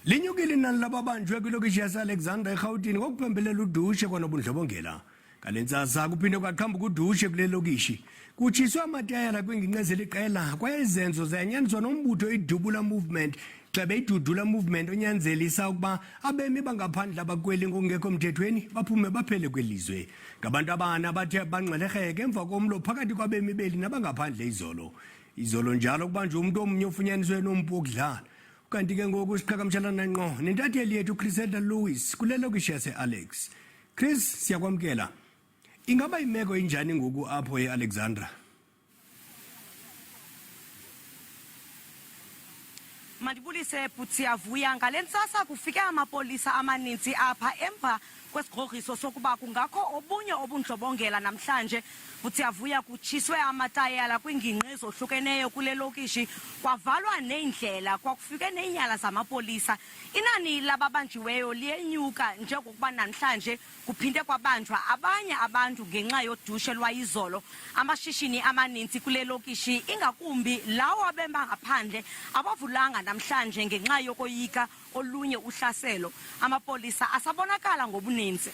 Linyukile inani lababanjwe kwilokishi yaseAlexandra eRhawutini ngokuphembelela udushe kwanobundlobongela. Ngale ntsasa kuphinde kwaqhambuka udushe kule lokishi. Kutshiswe amatayala kwiingingqi eziliqela kwaye zenzo zayanyaniswa nombutho iDudula movement. Xebe iDudula movement onyanzelisa ukuba abemi bangaphandle abakweli ngokungekho mthethweni baphume baphele kwelizwe. Ngabantu abana bathe banxelerheke emva komlo phakathi kwabemi beli nabangaphandle izolo njalo kubanjwe umuntu omnye ofunyaniswe nompu wokudlala. Kanti ke ngoku siqhagamshelana ngqo nentatheli yethu Lewis kule lokishi yaseAlex. Chris, siyakwamkela. Ingaba imeko injani ngoku apho eAlexandra? Mandibulise Siyavuya. Ngale ntsasa kufike amapolisa amaninzi apha emva kwesigrogriso sokuba kungakho obunye obundlobongela namhlanje. Siyavuya kutshiswe amatayala kwiingingqi ezohlukeneyo kule lokishi, kwavalwa neendlela, kwakufike neenyala zamapolisa. Inani lababanjiweyo liyenyuka njengokuba namhlanje kuphinde kwabanjwa abanye abantu ngenxa yodushe lwayizolo. Amashishini amaninzi kule lokishi, ingakumbi lawo abembangaphandle, abavulanga namhlanje ngenxa yokoyika olunye uhlaselo. Amapolisa asabonakala ngobuninzi.